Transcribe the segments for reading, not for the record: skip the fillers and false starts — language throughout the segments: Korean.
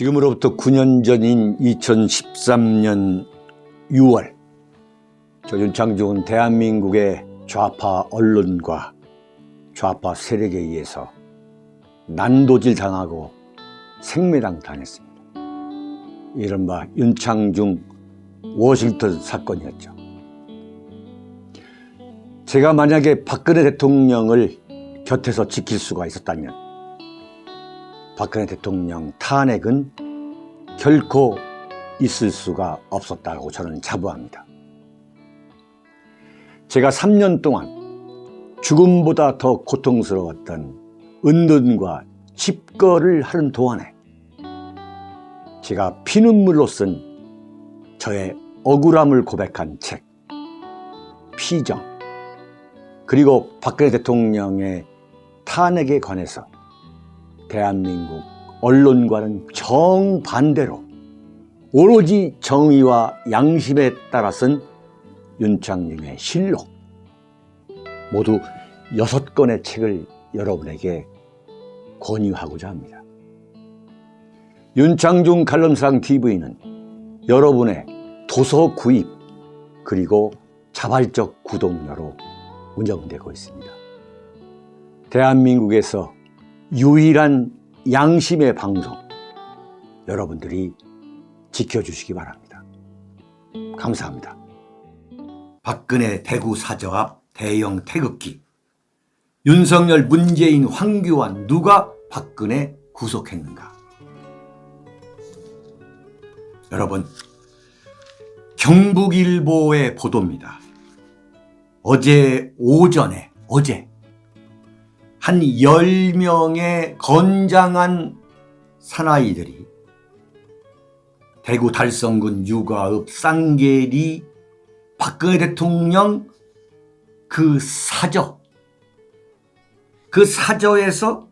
지금으로부터 9년 전인 2013년 6월 윤창중은 대한민국의 좌파 언론과 좌파 세력에 의해서 난도질 당하고 생매당 당했습니다. 이른바 윤창중 워싱턴 사건이었죠. 제가 만약에 박근혜 대통령을 곁에서 지킬 수가 있었다면 박근혜 대통령 탄핵은 결코 있을 수가 없었다고 저는 자부합니다. 제가 3년 동안 죽음보다 더 고통스러웠던 은둔과 집거를 하는 동안에 제가 피눈물로 쓴 저의 억울함을 고백한 책 피정, 그리고 박근혜 대통령의 탄핵에 관해서 대한민국 언론과는 정반대로 오로지 정의와 양심에 따라 쓴 윤창중의 실록, 모두 6권의 책을 여러분에게 권유하고자 합니다. 윤창중 칼럼상 TV는 여러분의 도서 구입 그리고 자발적 구독료로 운영되고 있습니다. 대한민국에서 유일한 양심의 방송, 여러분들이 지켜주시기 바랍니다. 감사합니다. 박근혜 대구 사저 앞 대형 태극기, 윤석열, 문재인, 황교안 누가 박근혜 구속했는가? 여러분, 경북일보의 보도입니다. 어제 오전에 한 10명의 건장한 사나이들이 대구 달성군 유가읍 쌍계리 박근혜 대통령 그 사저에서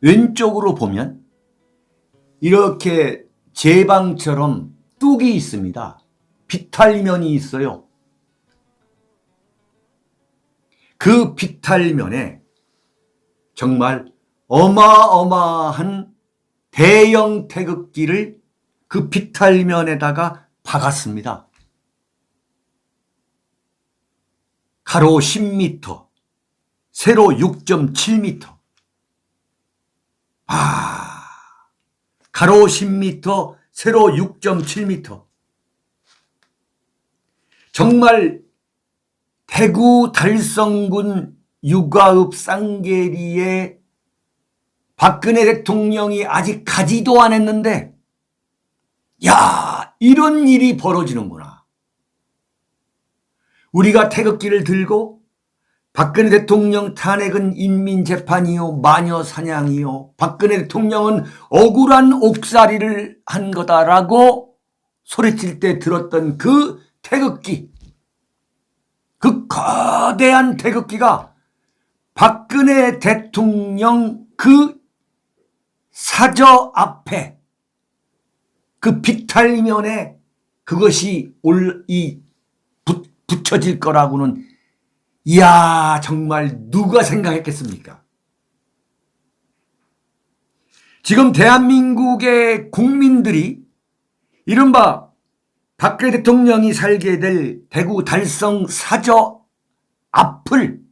왼쪽으로 보면 이렇게 제 방처럼 뚝이 있습니다. 비탈면이 있어요. 그 비탈면에 정말 어마어마한 대형 태극기를 그 비탈면에다가 박았습니다. 가로 10m, 세로 6.7m. 가로 10m, 세로 6.7m. 정말 대구 달성군 유가읍 쌍계리에 박근혜 대통령이 아직 가지도 않았는데, 야, 이런 일이 벌어지는구나. 우리가 태극기를 들고 박근혜 대통령 탄핵은 인민재판이요, 마녀사냥이요, 박근혜 대통령은 억울한 옥살이를 한 거다라고 소리칠 때 들었던 그 태극기, 그 거대한 태극기가 박근혜 대통령 그 사저 앞에 그 비탈면에 그것이 붙여질 거라고는, 이야, 정말 누가 생각했겠습니까? 지금 대한민국의 국민들이 이른바 박근혜 대통령이 살게 될 대구 달성 사저 앞을,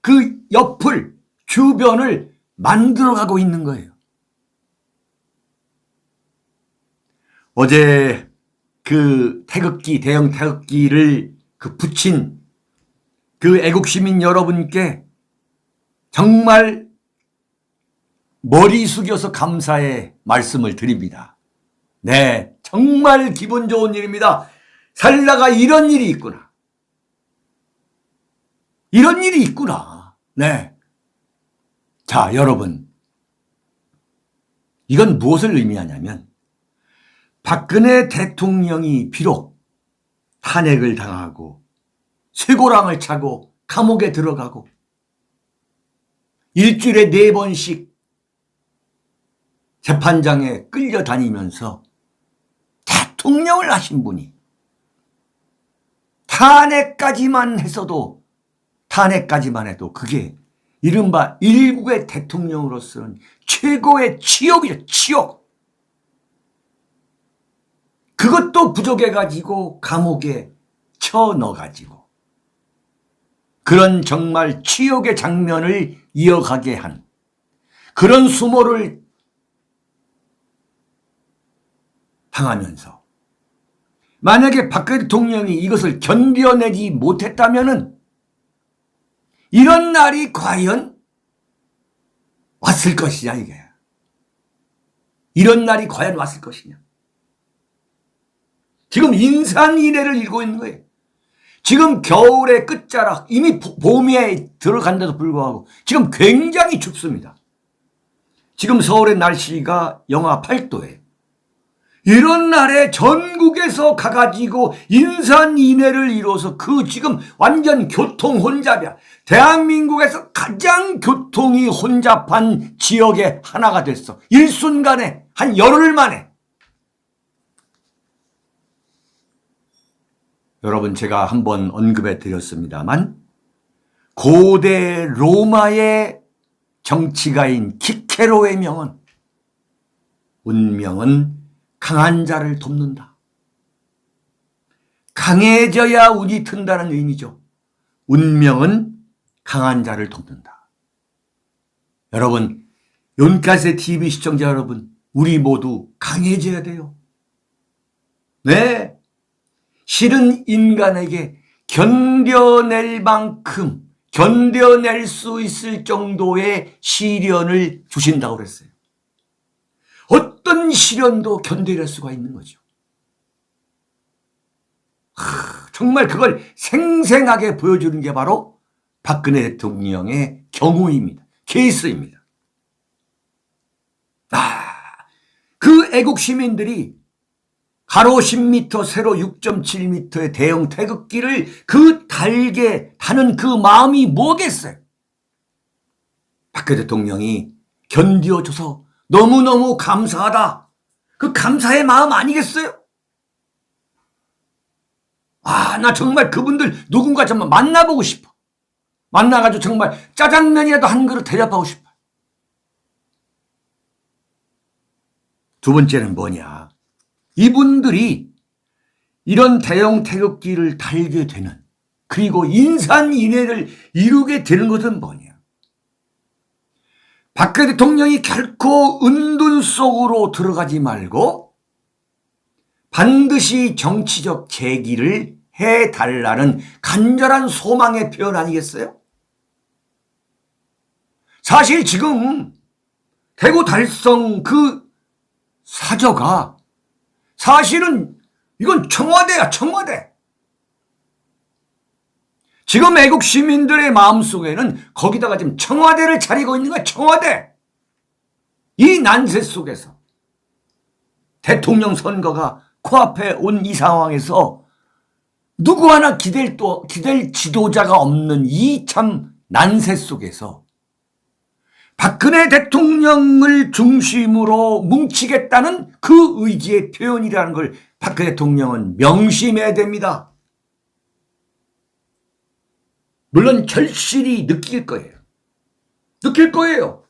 그 옆을, 주변을 만들어가고 있는 거예요. 어제 그 태극기, 대형 태극기를 붙인 그 애국시민 여러분께 정말 머리 숙여서 감사의 말씀을 드립니다. 네, 정말 기분 좋은 일입니다. 살다가 이런 일이 있구나. 이런 일이 있구나. 네. 자, 여러분, 이건 무엇을 의미하냐면 박근혜 대통령이 비록 탄핵을 당하고 쇠고랑을 차고 감옥에 들어가고 일주일에 4번씩 재판장에 끌려다니면서 대통령을 하신 분이 탄핵까지만 해도 그게 이른바 일국의 대통령으로서는 최고의 치욕이죠. 치욕. 그것도 부족해가지고 감옥에 쳐넣어가지고 그런 정말 치욕의 장면을 이어가게 한 그런 수모를 당하면서 만약에 박근혜 대통령이 이것을 견뎌내지 못했다면은 이런 날이 과연 왔을 것이냐, 이게. 이런 날이 과연 왔을 것이냐. 지금 인산인해를 일고 있는 거예요. 지금 겨울의 끝자락, 이미 봄에 들어간데도 불구하고 지금 굉장히 춥습니다. 지금 서울의 날씨가 영하 8도예요. 이런 날에 전국에서 가가지고 인산인해를 이뤄서 그 지금 완전 교통 혼잡이야. 대한민국에서 가장 교통이 혼잡한 지역의 하나가 됐어. 일순간에, 한 열흘 만에. 여러분, 제가 한번 언급해 드렸습니다만 고대 로마의 정치가인 키케로의 명언, 운명은 강한 자를 돕는다. 강해져야 운이 튼다는 의미죠. 운명은 강한 자를 돕는다. 여러분, 윤카세 TV 시청자 여러분, 우리 모두 강해져야 돼요. 네, 실은 인간에게 견뎌낼 만큼 견뎌낼 수 있을 정도의 시련을 주신다고 그랬어요. 어떤 시련도 견뎌낼 수가 있는 거죠. 정말 그걸 생생하게 보여주는 게 바로 박근혜 대통령의 경우입니다. 케이스입니다. 그 애국 시민들이 가로 10m, 세로 6.7m의 대형 태극기를 그 달게 타는 그 마음이 뭐겠어요? 박근혜 대통령이 견뎌줘서 너무너무 감사하다. 그 감사의 마음 아니겠어요? 나 정말 그분들 누군가 정말 만나보고 싶어. 만나가지고 정말 짜장면이라도 한 그릇 대접하고 싶어. 두 번째는 뭐냐? 이분들이 이런 대형 태극기를 달게 되는, 그리고 인산인해를 이루게 되는 것은 뭐냐? 박근혜 대통령이 결코 은둔 속으로 들어가지 말고 반드시 정치적 재기를 해달라는 간절한 소망의 표현 아니겠어요? 사실 지금 대구 달성 그 사저가 사실은 이건 청와대야, 청와대. 지금 애국 시민들의 마음속에는 거기다가 지금 청와대를 차리고 있는 거야, 청와대. 이 난세 속에서 대통령 선거가 코앞에 온 이 상황에서 누구 하나 기댈 지도자가 없는 이 참 난세 속에서 박근혜 대통령을 중심으로 뭉치겠다는 그 의지의 표현이라는 걸 박근혜 대통령은 명심해야 됩니다. 물론 절실히 느낄 거예요. 느낄 거예요.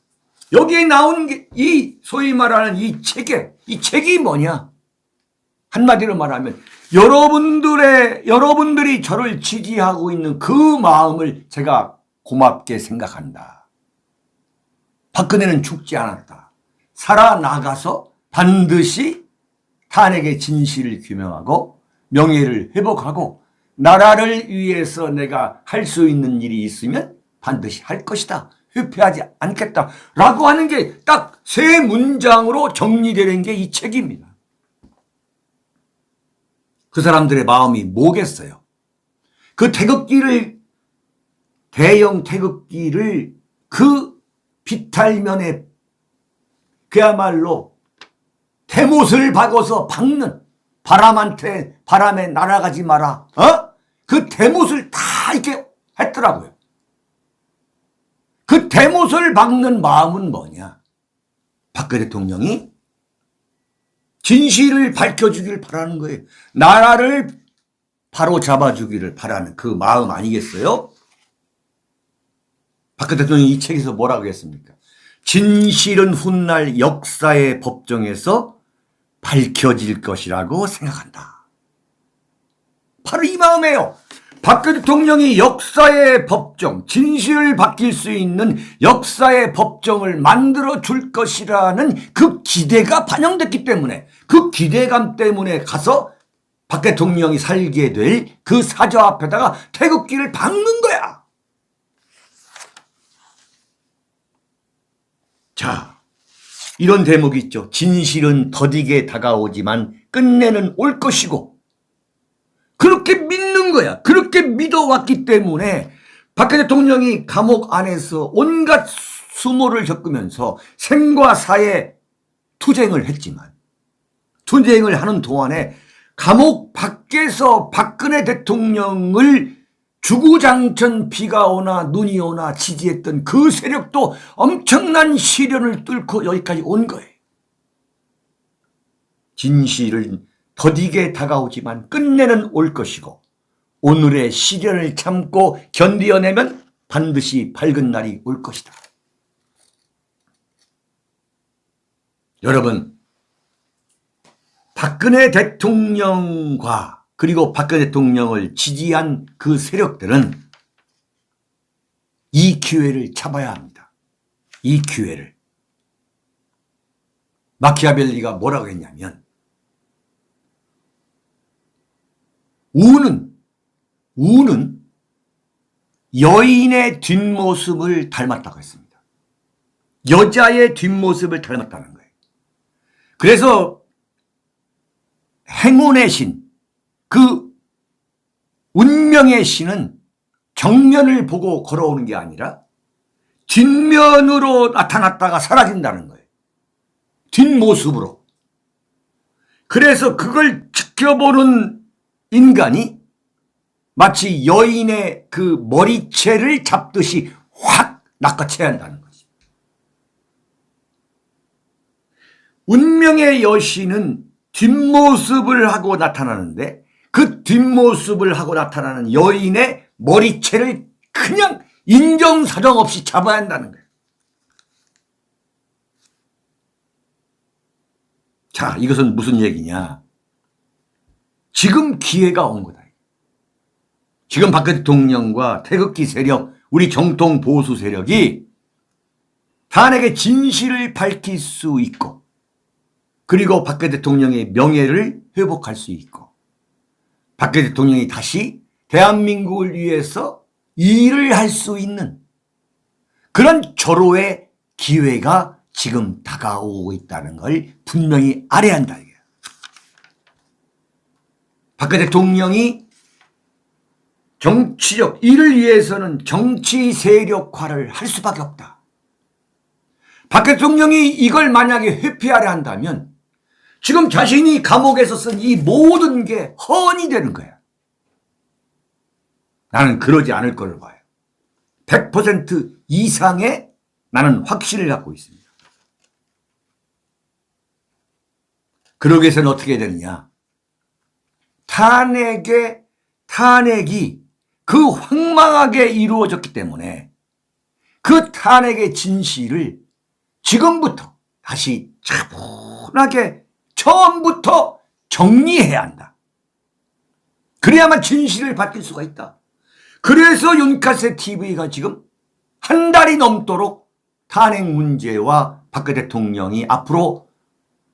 여기에 나오는 게 이 소위 말하는 이 책이 뭐냐? 한마디로 말하면 여러분들이 저를 지지하고 있는 그 마음을 제가 고맙게 생각한다. 박근혜는 죽지 않았다. 살아나가서 반드시 탄핵의 진실을 규명하고 명예를 회복하고 나라를 위해서 내가 할 수 있는 일이 있으면 반드시 할 것이다. 회피하지 않겠다. 라고 하는 게 딱 세 문장으로 정리되는 게 이 책입니다. 그 사람들의 마음이 뭐겠어요? 그 대형 태극기를 그 비탈면에 그야말로 대못을 박아서 박는, 바람에 날아가지 마라. 그 대못을 다 이렇게 했더라고요. 그 대못을 박는 마음은 뭐냐? 박근혜 대통령이 진실을 밝혀주길 바라는 거예요. 나라를 바로 잡아주기를 바라는 그 마음 아니겠어요? 박근혜 대통령이 이 책에서 뭐라고 했습니까? 진실은 훗날 역사의 법정에서 밝혀질 것이라고 생각한다. 바로 이 마음이에요. 박근혜 대통령이 역사의 법정, 진실을 밝힐 수 있는 역사의 법정을 만들어 줄 것이라는 그 기대가 반영됐기 때문에, 그 기대감 때문에 가서 박 대통령이 살게 될 그 사저 앞에다가 태극기를 박는 거야. 자, 이런 대목이 있죠. 진실은 더디게 다가오지만 끝내는 올 것이고, 그렇게 믿는 거야. 그렇게 믿어왔기 때문에 박근혜 대통령이 감옥 안에서 온갖 수모를 겪으면서 생과 사의 투쟁을 했지만, 투쟁을 하는 동안에 감옥 밖에서 박근혜 대통령을 주구장천 비가 오나 눈이 오나 지지했던 그 세력도 엄청난 시련을 뚫고 여기까지 온 거예요. 진실은 더디게 다가오지만 끝내는 올 것이고, 오늘의 시련을 참고 견디어내면 반드시 밝은 날이 올 것이다. 여러분, 박근혜 대통령과 그리고 박근혜 대통령을 지지한 그 세력들은 이 기회를 잡아야 합니다. 이 기회를. 마키아벨리가 뭐라고 했냐면, 우는 여인의 뒷모습을 닮았다고 했습니다. 여자의 뒷모습을 닮았다는 거예요. 그래서 행운의 신, 그 운명의 신은 정면을 보고 걸어오는 게 아니라 뒷면으로 나타났다가 사라진다는 거예요. 뒷모습으로. 그래서 그걸 지켜보는 인간이 마치 여인의 그 머리채를 잡듯이 확 낚아채야 한다는 거지. 운명의 여신은 뒷모습을 하고 나타나는데, 그 뒷모습을 하고 나타나는 여인의 머리채를 그냥 인정사정 없이 잡아야 한다는 거예요. 자, 이것은 무슨 얘기냐? 지금 기회가 온 거다. 지금 박근혜 대통령과 태극기 세력, 우리 정통 보수 세력이 탄핵의 진실을 밝힐 수 있고, 그리고 박근혜 대통령의 명예를 회복할 수 있고, 박근혜 대통령이 다시 대한민국을 위해서 일을 할 수 있는 그런 절호의 기회가 지금 다가오고 있다는 걸 분명히 알아야 한다. 박근혜 대통령이 정치적 일을 위해서는 정치 세력화를 할 수밖에 없다. 박근혜 대통령이 이걸 만약에 회피하려 한다면 지금 자신이 감옥에서 쓴 이 모든 게 허언이 되는 거야. 나는 그러지 않을 걸로 봐요. 100% 이상의 나는 확신을 갖고 있습니다. 그러기 위해서는 어떻게 해야 되느냐. 탄핵이 그 황망하게 이루어졌기 때문에 그 탄핵의 진실을 지금부터 다시 차분하게 처음부터 정리해야 한다. 그래야만 진실을 밝힐 수가 있다. 그래서 윤카세 TV가 지금 한 달이 넘도록 탄핵 문제와 박근혜 대통령이 앞으로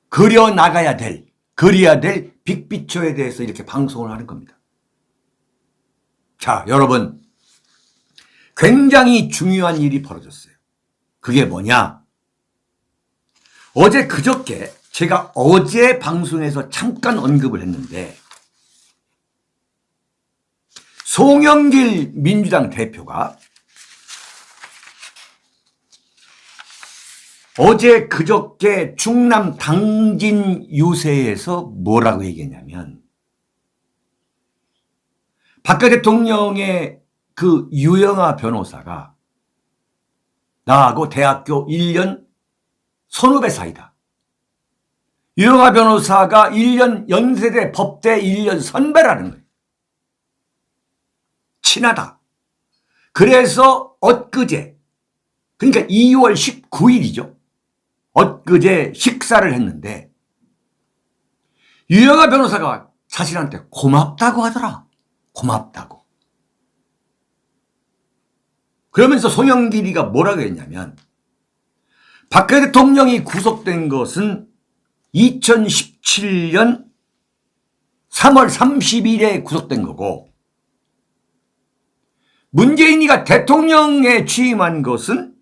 그려야 될 빅피처에 대해서 이렇게 방송을 하는 겁니다. 자, 여러분, 굉장히 중요한 일이 벌어졌어요. 그게 뭐냐? 그저께 제가 어제 방송에서 잠깐 언급을 했는데, 송영길 민주당 대표가 그저께 충남 당진 유세에서 뭐라고 얘기했냐면, 박근혜 대통령의 그 유영아 변호사가 나하고 대학교 1년 선후배 사이다. 유영아 변호사가 1년 연세대 법대 1년 선배라는 거예요. 친하다. 그래서 엊그제, 그러니까 2월 19일이죠. 엊그제 식사를 했는데 유영아 변호사가 자신한테 고맙다고 하더라. 고맙다고. 그러면서 송영길이가 뭐라고 했냐면 박근혜 대통령이 구속된 것은 2017년 3월 30일에 구속된 거고 문재인이가 대통령에 취임한 것은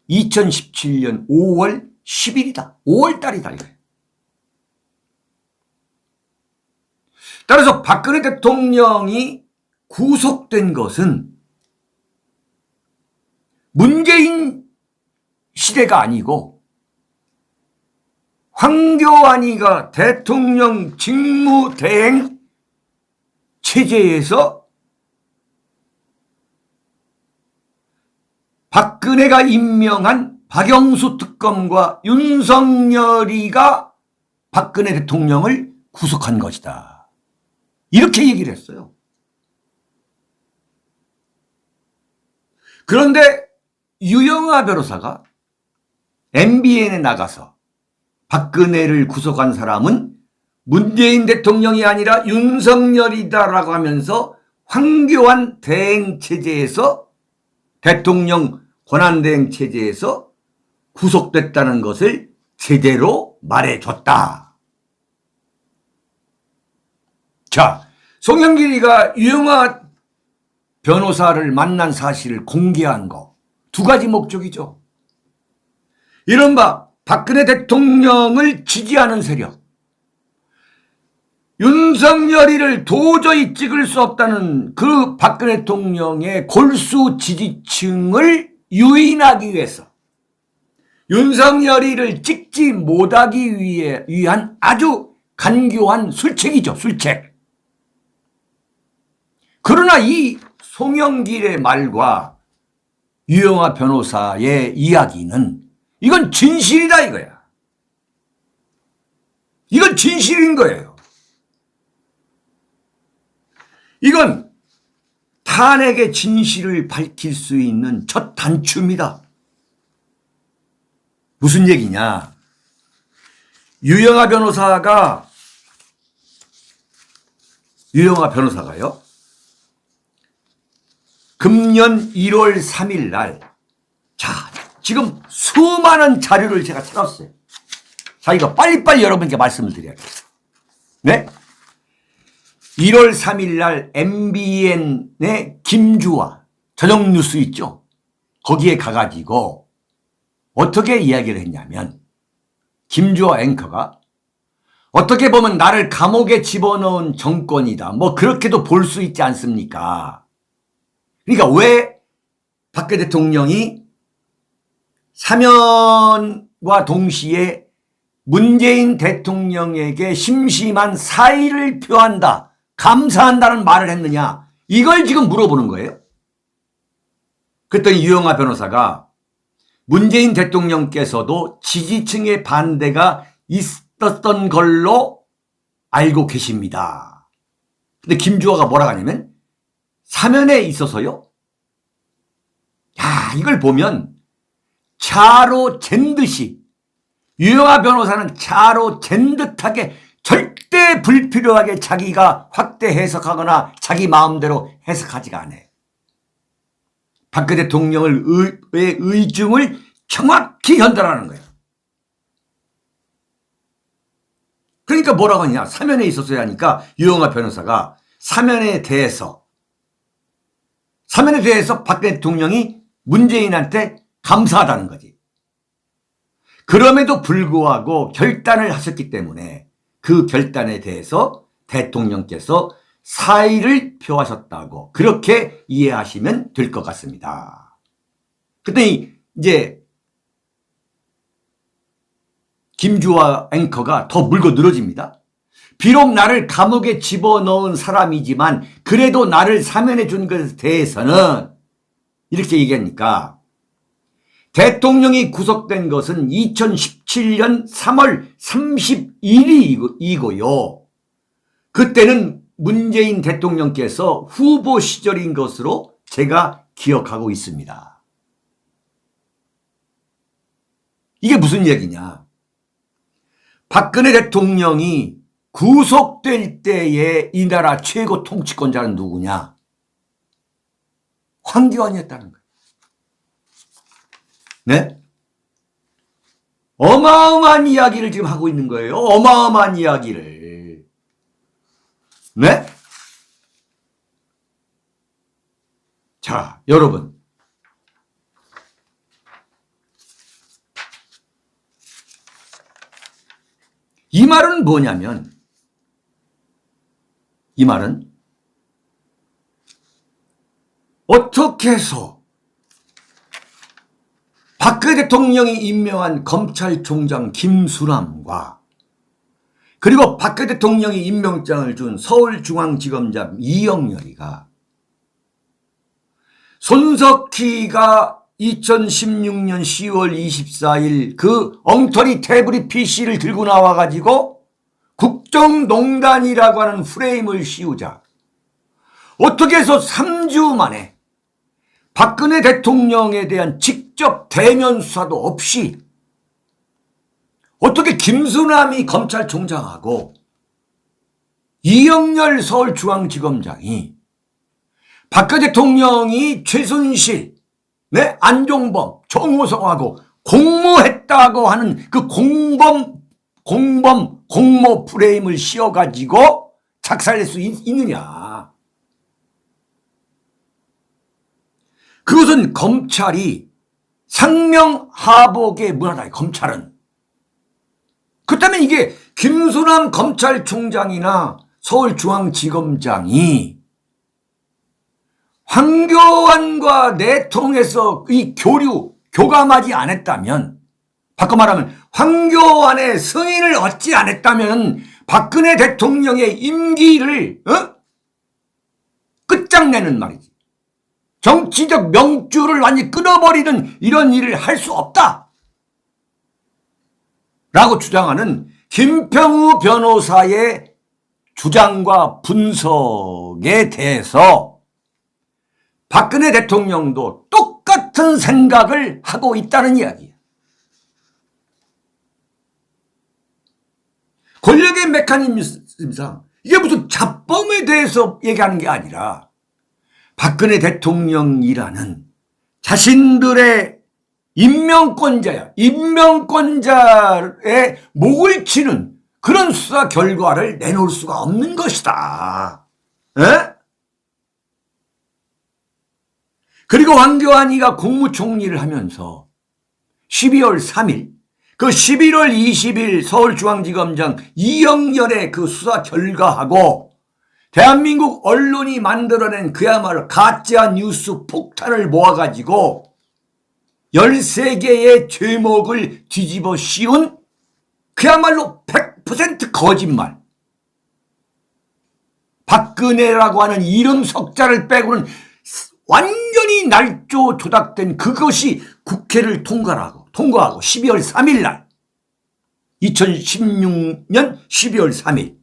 2017년 5월 10일이다. 5월 달이다. 이거예요. 따라서 박근혜 대통령이 구속된 것은 문재인 시대가 아니고 황교안이가 대통령 직무대행 체제에서 박근혜가 임명한 박영수 특검과 윤석열이가 박근혜 대통령을 구속한 것이다. 이렇게 얘기를 했어요. 그런데 유영아 변호사가 MBN에 나가서 박근혜를 구속한 사람은 문재인 대통령이 아니라 윤석열이다라고 하면서 황교안 대행체제에서 대통령 권한대행 체제에서 구속됐다는 것을 제대로 말해줬다. 자, 송영길이가 유영아 변호사를 만난 사실을 공개한 거 두 가지 목적이죠. 이른바 박근혜 대통령을 지지하는 세력, 윤석열이를 도저히 찍을 수 없다는 그 박근혜 대통령의 골수 지지층을 유인하기 위해서 윤석열이를 찍지 못하기 위한 아주 간교한 술책이죠. 술책. 그러나 이 송영길의 말과 유영아 변호사의 이야기는 이건 진실이다 이거야. 이건 진실인 거예요. 이건 탄핵의 진실을 밝힐 수 있는 첫 단추입니다. 무슨 얘기냐? 유영아 변호사가요. 금년 1월 3일 날, 자, 지금 수많은 자료를 제가 찾았어요. 자, 이거 빨리빨리 여러분께 말씀을 드려야겠어요. 네? 1월 3일 날 MBN의 김주화 저녁 뉴스 있죠? 거기에 가가지고 어떻게 이야기를 했냐면 김주화 앵커가 어떻게 보면 나를 감옥에 집어넣은 정권이다. 뭐 그렇게도 볼 수 있지 않습니까? 그러니까 왜 박근혜 대통령이 사면과 동시에 문재인 대통령에게 심심한 사의를 표한다, 감사한다는 말을 했느냐, 이걸 지금 물어보는 거예요. 그랬더니 유영아 변호사가 문재인 대통령께서도 지지층의 반대가 있었던 걸로 알고 계십니다. 근데 김주화가 뭐라고 하냐면 사면에 있어서요. 야, 이걸 보면 차로 잰 듯이 유영아 변호사는 차로 잰 듯하게 절대 불필요하게 자기가 확대 해석하거나 자기 마음대로 해석하지가 않아요. 박근혜 대통령의 의중을 정확히 전달하는 거예요. 그러니까 뭐라고 하냐? 사면에 있었어야 하니까 유영아 변호사가 사면에 대해서 박근혜 대통령이 문재인한테 감사하다는 거지. 그럼에도 불구하고 결단을 하셨기 때문에 그 결단에 대해서 대통령께서 사의를 표하셨다고 그렇게 이해하시면 될 것 같습니다. 그랬더니 이제 김주화 앵커가 더 물고 늘어집니다. 비록 나를 감옥에 집어넣은 사람이지만 그래도 나를 사면해 준 것에 대해서는 이렇게 얘기하니까 대통령이 구속된 것은 2017년 3월 30일이고요. 그때는 문재인 대통령께서 후보 시절인 것으로 제가 기억하고 있습니다. 이게 무슨 얘기냐? 박근혜 대통령이 구속될 때에 이 나라 최고 통치권자는 누구냐? 황교안이었다는 거예요. 네? 어마어마한 이야기를 지금 하고 있는 거예요. 어마어마한 이야기를. 네? 자, 여러분. 이 말은 뭐냐면, 이 말은 어떻게 해서 박근혜 대통령이 임명한 검찰총장 김수남과 그리고 박근혜 대통령이 임명장을 준 서울중앙지검장 이영렬이가 손석희가 2016년 10월 24일 그 엉터리 태블릿 PC를 들고 나와가지고 국정농단이라고 하는 프레임을 씌우자 어떻게 해서 3주 만에 박근혜 대통령에 대한 직접 대면 수사도 없이 어떻게 김수남이 검찰총장하고 이영렬 서울중앙지검장이 박근혜 대통령이 최순실, 네? 안종범, 정호성하고 공모했다고 하는 그 공모 프레임을 씌워가지고 작살낼 수 있느냐. 그것은 검찰이 상명하복의 문화다. 검찰은. 그렇다면 이게 김수남 검찰총장이나 서울중앙지검장이 황교안과 내통해서 이 교감하지 않았다면, 바꿔 말하면 황교안의 승인을 얻지 않았다면 박근혜 대통령의 임기를 끝장내는 말이지. 정치적 명줄을 완전히 끊어버리는 이런 일을 할 수 없다 라고 주장하는 김평우 변호사의 주장과 분석에 대해서 박근혜 대통령도 똑같은 생각을 하고 있다는 이야기예요. 권력의 메커니즘상 이게 무슨 잡범에 대해서 얘기하는 게 아니라 박근혜 대통령이라는 자신들의 임명권자의 목을 치는 그런 수사 결과를 내놓을 수가 없는 것이다. 에? 그리고 황교안이가 국무총리를 하면서 12월 3일, 그 11월 20일 서울중앙지검장 이영렬의 그 수사 결과하고 대한민국 언론이 만들어낸 그야말로 가짜 뉴스 폭탄을 모아가지고 13개의 죄목을 뒤집어 씌운 그야말로 100% 거짓말. 박근혜라고 하는 이름 석자를 빼고는 완전히 날조 조작된 그것이 국회를 통과하고 12월 3일 날 2016년 12월 3일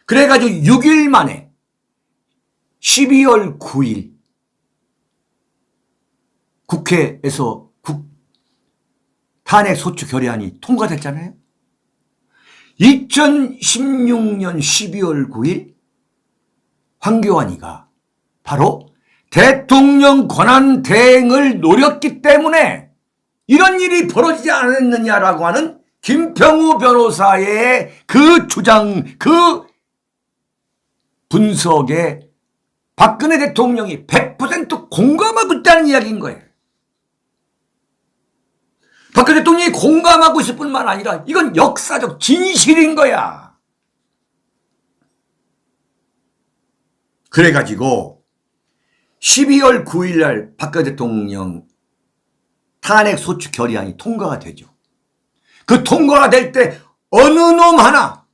그래가지고 6일 만에 12월 9일 국회에서 탄핵 소추 결의안이 통과됐잖아요. 2016년 12월 9일 황교안이가 바로 대통령 권한 대행을 노렸기 때문에 이런 일이 벌어지지 않았느냐라고 하는 김평우 변호사의 그 주장, 그 분석에 박근혜 대통령이 100% 공감하고 있다는 이야기인 거예요. 박근혜 대통령이 공감하고 있을 뿐만 아니라 이건 역사적 진실인 거야. 그래가지고 12월 9일 날 박근혜 대통령 탄핵 소추 결의안이 통과가 되죠. 그 통과가 될 때 어느 놈 하나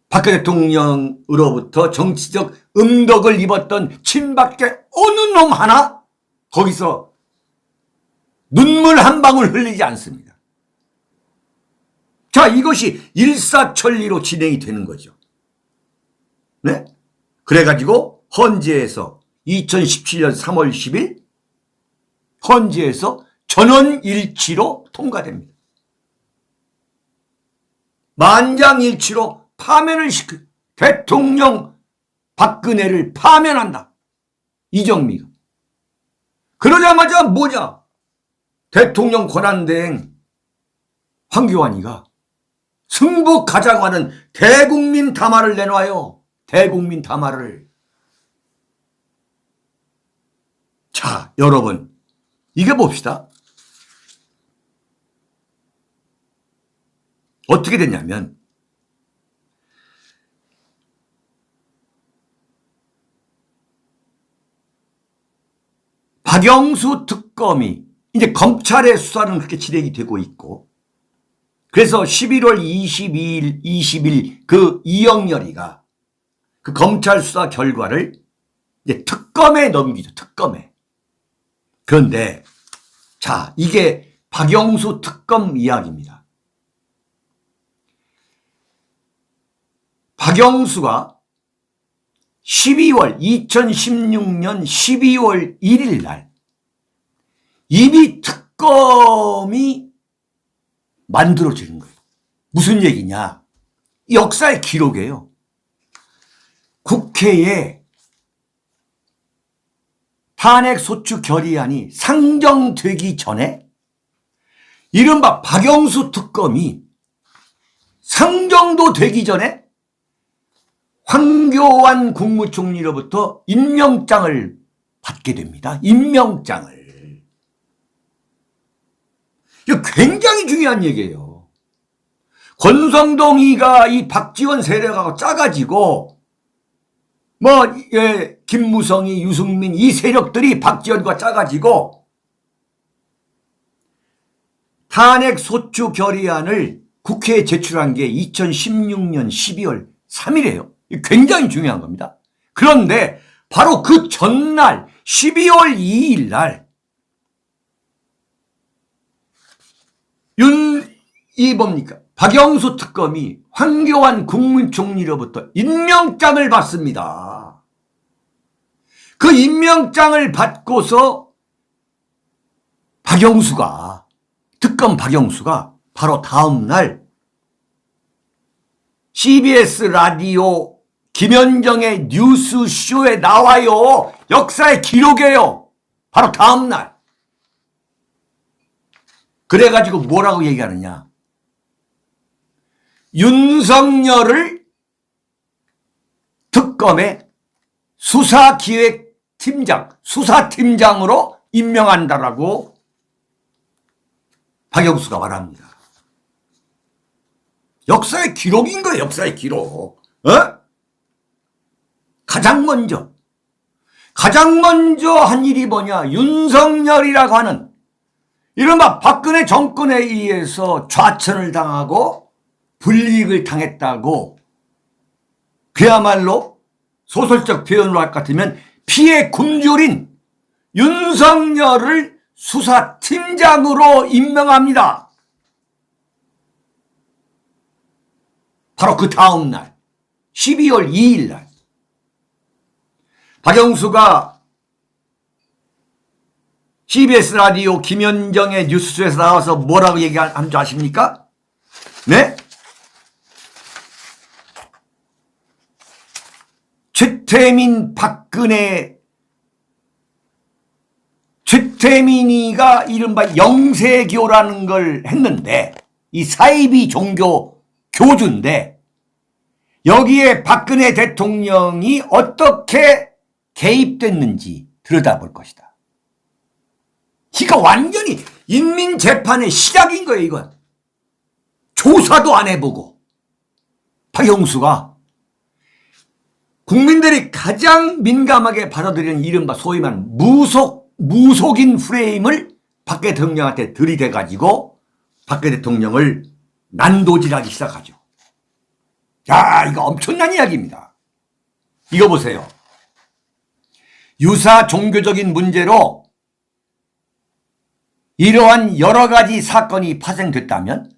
박근혜 대통령으로부터 정치적 음덕을 입었던 친박계 어느 놈 하나 거기서 눈물 한 방울 흘리지 않습니다. 자, 이것이 일사천리로 진행이 되는 거죠. 네? 그래가지고 헌재에서 2017년 3월 10일 헌재에서 전원일치로 통과됩니다. 만장일치로 파면을 대통령 박근혜를 파면한다. 이정미가. 그러자마자 뭐냐? 대통령 권한대행 황교안이가 승복하자고 하는 대국민 담화를 내놔요. 대국민 담화를. 자, 여러분, 이게 봅시다. 어떻게 됐냐면 박영수 특검이 이제 검찰의 수사는 그렇게 진행이 되고 있고, 그래서 11월 22일, 20일 그 이영렬이가 그 검찰 수사 결과를 이제 특검에 넘기죠. 특검에. 그런데 자, 이게 박영수 특검 이야기입니다. 박영수가 2016년 12월 1일 날 이미 특검이 만들어지는 거예요. 무슨 얘기냐? 역사의 기록이에요. 국회에 탄핵소추 결의안이 상정되기 전에 이른바 박영수 특검이 상정도 되기 전에 황교안 국무총리로부터 임명장을 받게 됩니다. 임명장을. 이거 굉장히 중요한 얘기예요. 권성동이가 이 박지원 세력하고 짜가지고 김무성이, 유승민 이 세력들이 박지원과 짜가지고 탄핵 소추 결의안을 국회에 제출한 게 2016년 12월 3일이에요. 굉장히 중요한 겁니다. 그런데 바로 그 전날 12월 2일 날 박영수 특검이 황교안 국무총리로부터 임명장을 받습니다. 그 임명장을 받고서 특검 박영수가 바로 다음날 CBS 라디오 김현정의 뉴스쇼에 나와요. 역사의 기록이에요. 바로 다음날. 그래가지고 뭐라고 얘기하느냐? 윤석열을 특검의 수사팀장으로 임명한다라고 박영수가 말합니다. 역사의 기록인 거예요. 역사의 기록. 가장 먼저 한 일이 뭐냐? 윤석열이라고 하는 이른바 박근혜 정권에 의해서 좌천을 당하고 불이익을 당했다고, 그야말로 소설적 표현으로 할 것 같으면 피해 굶주린 윤석열을 수사팀장으로 임명합니다. 바로 그 다음 날 12월 2일 날 박영수가 CBS 라디오 김현정의 뉴스쇼에서 나와서 뭐라고 얘기한 줄 아십니까? 네? 최태민이가 이른바 영세교라는 걸 했는데, 이 사이비 종교 교주인데 여기에 박근혜 대통령이 어떻게 개입됐는지 들여다볼 것이다. 이거 완전히 인민재판의 시작인 거예요. 이건 조사도 안 해보고 박영수가 국민들이 가장 민감하게 받아들이는 이른바 소위 말하는 무속인 프레임을 박 대통령한테 들이대가지고 박 대통령을 난도질하기 시작하죠. 야, 이거 엄청난 이야기입니다. 이거 보세요. 유사 종교적인 문제로 이러한 여러 가지 사건이 파생됐다면,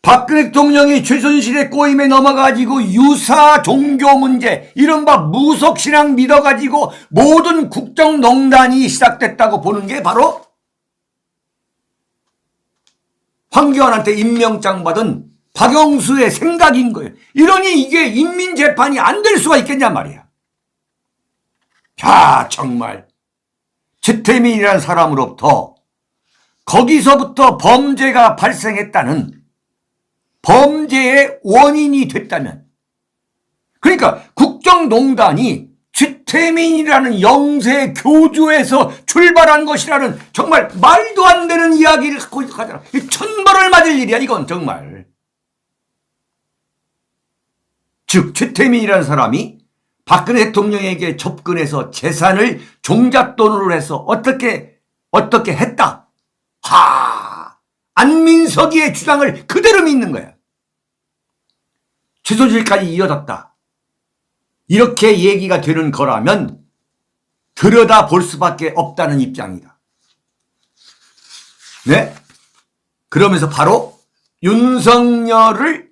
박근혜 대통령이 최순실의 꼬임에 넘어가지고 유사 종교 문제, 이른바 무속신앙 믿어가지고 모든 국정농단이 시작됐다고 보는 게 바로 황교안한테 임명장 받은 박영수의 생각인 거예요. 이러니 이게 인민재판이 안 될 수가 있겠냐 말이야. 자, 정말 최태민이라는 사람으로부터 거기서부터 범죄가 발생했다는, 범죄의 원인이 됐다면, 그러니까 국정농단이 최태민이라는 영세 교주에서 출발한 것이라는 정말 말도 안 되는 이야기를 갖고 가잖아. 천벌을 맞을 일이야 이건 정말. 즉 최태민이라는 사람이 박근혜 대통령에게 접근해서 재산을 종잣돈으로 해서 어떻게 했다. 안민석이의 주장을 그대로 믿는 거야. 최순실까지 이어졌다. 이렇게 얘기가 되는 거라면 들여다볼 수밖에 없다는 입장이다. 네? 그러면서 바로 윤석열을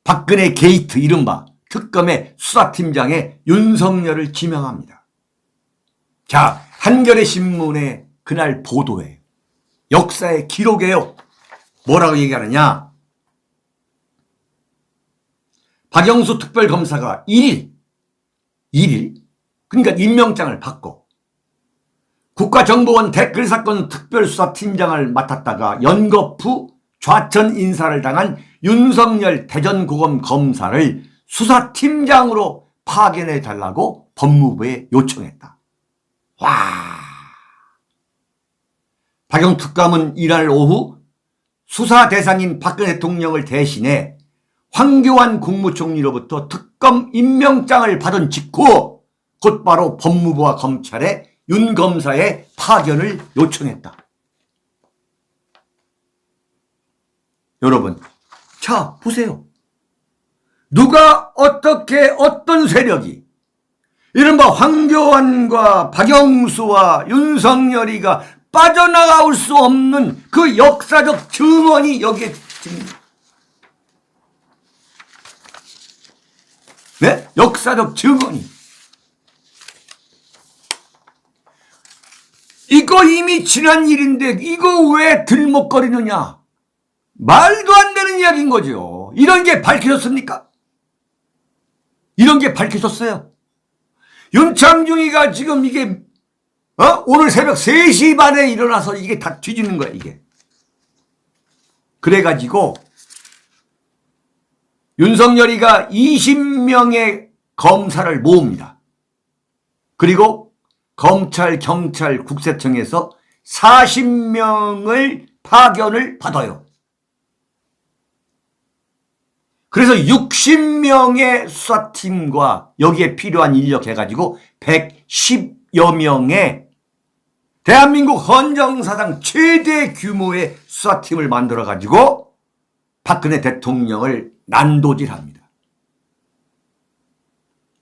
박근혜 게이트 이른바 특검의 수사팀장에 윤석열을 지명합니다. 자, 한겨레 신문의 그날 보도에 역사의 기록이에요. 뭐라고 얘기하느냐? 박영수 특별검사가 1일 그러니까 임명장을 받고 국가정보원 댓글사건 특별수사팀장을 맡았다가 연거푸 좌천 인사를 당한 윤석열 대전고검 검사를 수사팀장으로 파견해달라고 법무부에 요청했다. 와! 박영수 특감은 이날 오후 수사 대상인 박근혜 대통령을 대신해 황교안 국무총리로부터 특검 임명장을 받은 직후 곧바로 법무부와 검찰에 윤 검사의 파견을 요청했다. 여러분, 자 보세요. 누가 어떻게 어떤 세력이 이른바 황교안과 박영수와 윤석열이가 빠져나갈 수 없는 그 역사적 증언이 여기에 지금 네? 역사적 증언이. 이거 이미 지난 일인데 이거 왜 들먹거리느냐. 말도 안 되는 이야기인 거죠. 이런 게 밝혀졌습니까? 이런 게 밝혀졌어요. 윤창중이가 지금 이게 오늘 새벽 3시 반에 일어나서 이게 다 뒤지는 거야 이게. 그래가지고 윤석열이가 20명의 검사를 모읍니다. 그리고 검찰, 경찰, 국세청에서 40명을 파견을 받아요. 그래서 60명의 수사팀과 여기에 필요한 인력 해가지고 110여 명의 대한민국 헌정사상 최대 규모의 수사팀을 만들어가지고 박근혜 대통령을 난도질합니다.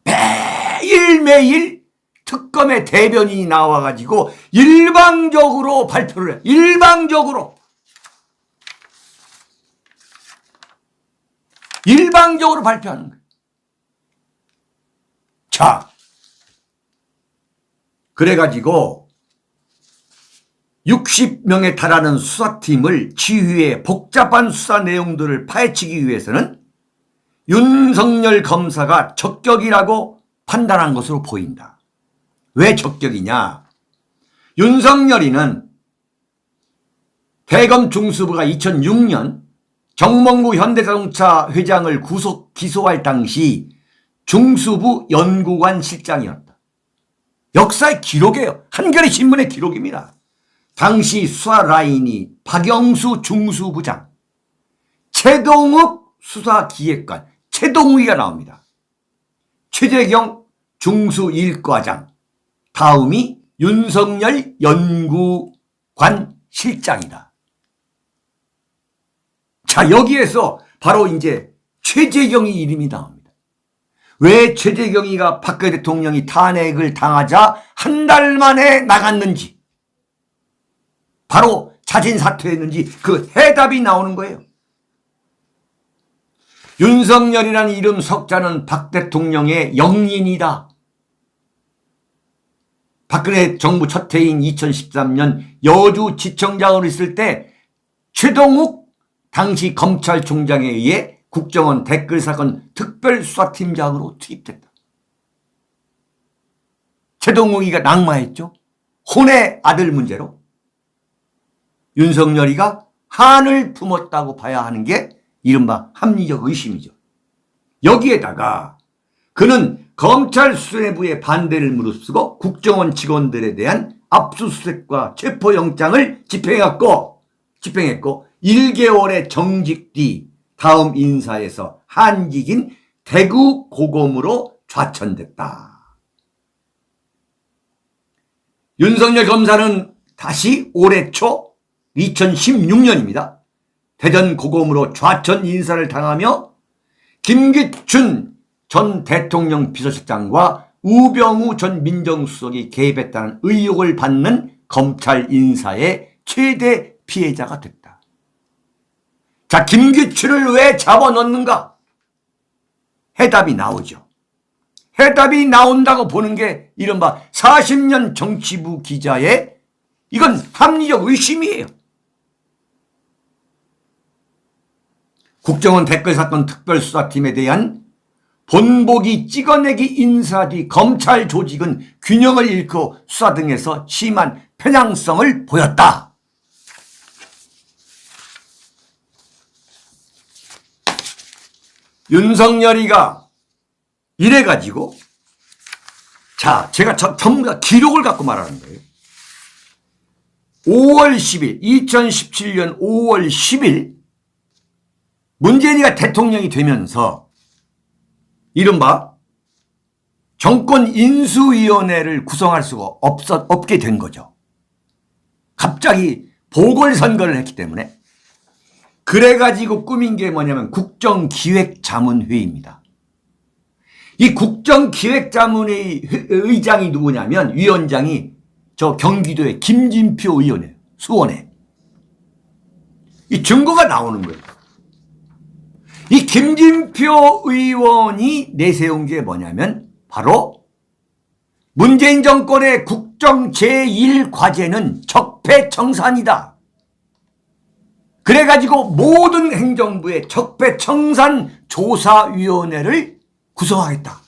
매일매일 특검의 대변인이 나와가지고 일방적으로 발표를 해. 일방적으로 발표하는 거예요. 자, 그래가지고 60명에 달하는 수사팀을 지휘해 복잡한 수사 내용들을 파헤치기 위해서는 윤석열 검사가 적격이라고 판단한 것으로 보인다. 왜 적격이냐? 윤석열이는 대검 중수부가 2006년 정몽구 현대자동차 회장을 구속 기소할 당시 중수부 연구관 실장이었다. 역사의 기록이에요. 한겨레 신문의 기록입니다. 당시 수사 라인이 박영수 중수부장, 최동욱 수사기획관, 최동욱이가 나옵니다. 최재경 중수일과장, 다음이 윤석열 연구관 실장이다. 자, 여기에서 바로 이제 최재경이 이름이 나옵니다. 왜 최재경이가 박근혜 대통령이 탄핵을 당하자 한 달 만에 나갔는지, 바로 자진 사퇴했는지 그 해답이 나오는 거예요. 윤석열이라는 이름 석자는 박 대통령의 영린이다. 박근혜 정부 첫 해인 2013년 여주지청장으로 있을 때 최동욱 당시 검찰총장에 의해 국정원 댓글사건 특별수사팀장으로 투입됐다. 최동욱이가 낙마했죠. 혼의 아들 문제로. 윤석열이가 한을 품었다고 봐야 하는 게 이른바 합리적 의심이죠. 여기에다가 그는 검찰 수뇌부의 반대를 무릅쓰고 국정원 직원들에 대한 압수수색과 체포영장을 집행했고 1개월의 정직 뒤 다음 인사에서 한직인 대구 고검으로 좌천됐다. 윤석열 검사는 다시 올해 초 2016년입니다. 대전 고검으로 좌천 인사를 당하며 김기춘 전 대통령 비서실장과 우병우 전 민정수석이 개입했다는 의혹을 받는 검찰 인사의 최대 피해자가 됐다. 자, 김기춘을 왜 잡아넣는가? 해답이 나오죠. 해답이 나온다고 보는 게 이른바 40년 정치부 기자의 이건 합리적 의심이에요. 국정원 댓글사건 특별수사팀에 대한 본보기 찍어내기 인사 뒤 검찰 조직은 균형을 잃고 수사 등에서 심한 편향성을 보였다. 윤석열이가 이래가지고 자, 제가 전부 다 기록을 갖고 말하는 거예요. 5월 10일 2017년 5월 10일 문재인이가 대통령이 되면서 이른바 정권인수위원회를 구성할 수가 없게 된 거죠. 갑자기 보궐선거를 했기 때문에. 그래가지고 꾸민 게 뭐냐면 국정기획자문회의입니다. 이 국정기획자문회의 의장이 누구냐면 위원장이 저 경기도의 김진표 의원이에요. 수원에. 이 증거가 나오는 거예요. 이 김진표 의원이 내세운 게 뭐냐면 바로 문재인 정권의 국정 제1과제는 적폐청산이다. 그래가지고 모든 행정부의 적폐청산조사위원회를 구성하겠다.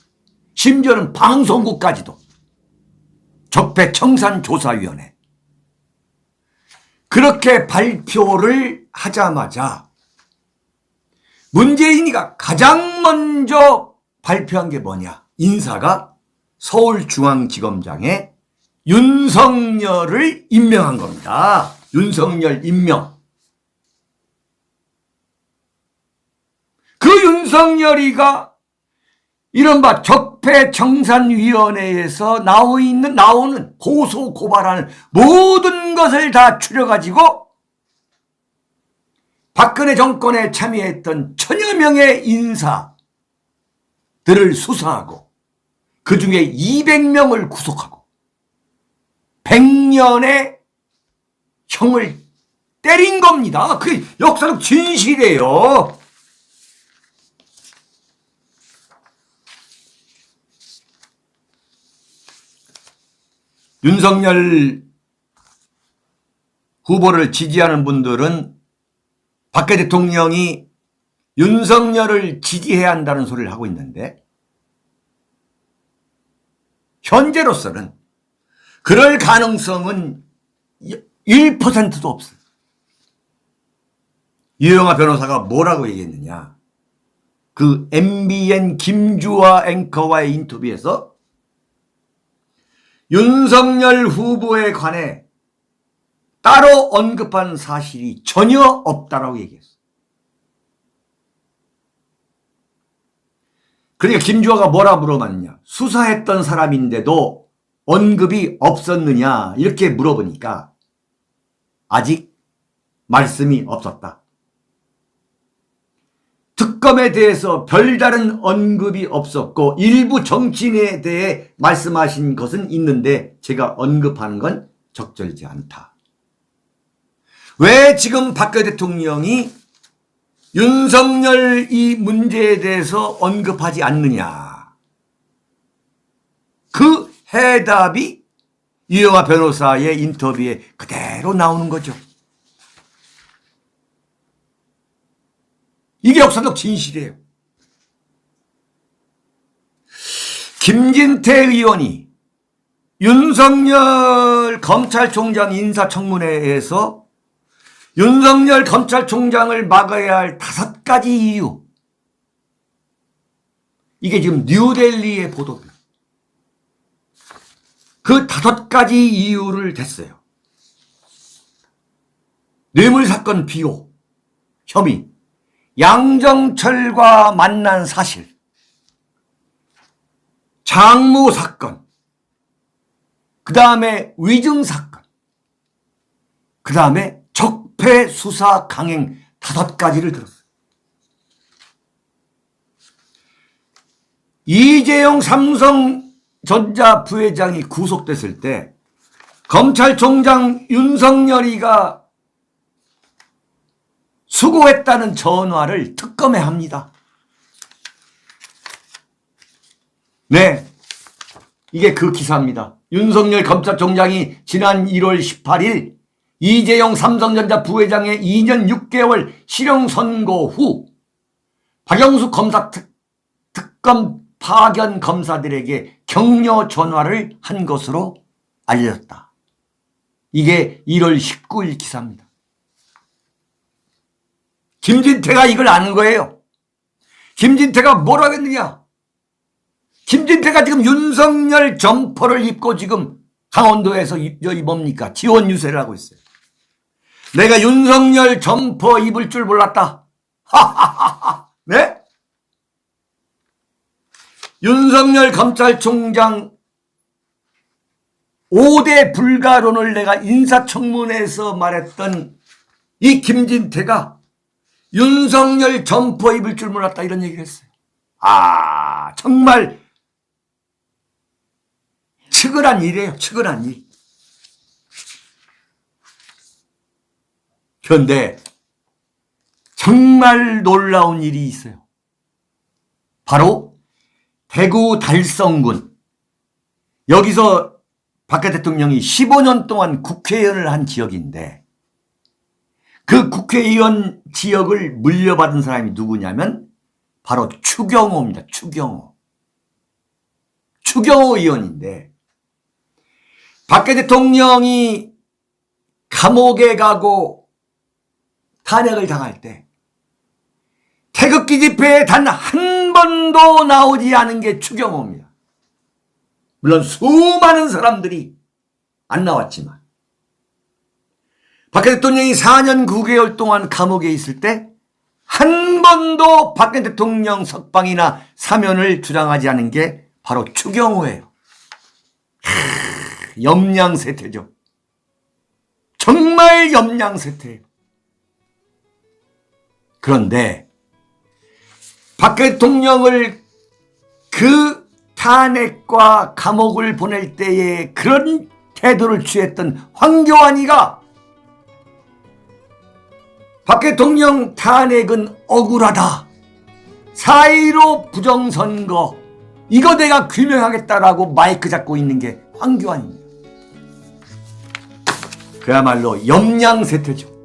심지어는 방송국까지도. 적폐청산조사위원회. 그렇게 발표를 하자마자 문재인이가 가장 먼저 발표한 게 뭐냐. 인사가 서울중앙지검장에 윤석열을 임명한 겁니다. 윤석열 임명. 그 윤석열이가 이른바 적폐청산위원회에서 나오는 고소 고발하는 모든 것을 다 추려가지고 박근혜 정권에 참여했던 1000여 명의 인사들을 수사하고 그중에 200명을 구속하고 100년의 형을 때린 겁니다. 그게 역사적 진실이에요. 윤석열 후보를 지지하는 분들은 박 대통령이 윤석열을 지지해야 한다는 소리를 하고 있는데 현재로서는 그럴 가능성은 1%도 없어요. 유영하 변호사가 뭐라고 얘기했느냐. 그 MBN 김주화 앵커와의 인터뷰에서 윤석열 후보에 관해 따로 언급한 사실이 전혀 없다라고 얘기했어. 그러니까 김주화가 뭐라 물어봤냐. 수사했던 사람인데도 언급이 없었느냐 이렇게 물어보니까 아직 말씀이 없었다. 특검에 대해서 별다른 언급이 없었고 일부 정치인에 대해 말씀하신 것은 있는데 제가 언급하는 건 적절치 않다. 왜 지금 박근혜 대통령이 윤석열 이 문제에 대해서 언급하지 않느냐. 그 해답이 유영하 변호사의 인터뷰에 그대로 나오는 거죠. 이게 역사적 진실이에요. 김진태 의원이 윤석열 검찰총장 인사청문회에서 윤석열 검찰총장을 막아야 할 5가지 이유, 이게 지금 뉴델리의 보도입니다. 그 5가지 이유를 댔어요. 뇌물사건 비호, 혐의, 양정철과 만난 사실, 장모 사건, 그 다음에 위증 사건, 그 다음에 적폐 수사 강행 5가지를 들었어요. 이재용 삼성전자 부회장이 구속됐을 때 검찰총장 윤석열이가 수고했다는 전화를 특검에 합니다. 네, 이게 그 기사입니다. 윤석열 검찰총장이 지난 1월 18일 이재용 삼성전자 부회장의 2년 6개월 실형 선고 후 박영수 검사 특검 파견 검사들에게 격려 전화를 한 것으로 알려졌다. 이게 1월 19일 기사입니다. 김진태가 이걸 아는 거예요. 김진태가 뭐라고 했느냐? 김진태가 지금 윤석열 점퍼를 입고 지금 강원도에서 뭡니까? 지원 유세를 하고 있어요. 내가 윤석열 점퍼 입을 줄 몰랐다. 하하하하. 네? 윤석열 검찰총장 5대 불가론을 내가 인사청문회에서 말했던 이 김진태가 윤석열 점퍼 입을 줄 몰랐다 이런 얘기를 했어요. 아, 정말 측은한 일이에요. 측은한 일. 그런데 정말 놀라운 일이 있어요. 바로 대구 달성군. 여기서 박근혜 대통령이 15년 동안 국회의원을 한 지역인데 그 국회의원 지역을 물려받은 사람이 누구냐면 바로 추경호입니다. 추경호. 추경호 의원인데 박근혜 대통령이 감옥에 가고 탄핵을 당할 때 태극기 집회에 단 한 번도 나오지 않은 게 추경호입니다. 물론 수많은 사람들이 안 나왔지만 박근혜 대통령이 4년 9개월 동안 감옥에 있을 때 한 번도 박근혜 대통령 석방이나 사면을 주장하지 않은 게 바로 추경호예요. 염량세태죠. 정말 염량세태예요. 그런데 박근혜 대통령을 그 탄핵과 감옥을 보낼 때에 그런 태도를 취했던 황교안이가 박근혜 대통령 탄핵은 억울하다. 4.15 부정선거 이거 내가 규명하겠다라고 마이크 잡고 있는 게 황교안입니다. 그야말로 염량세태죠.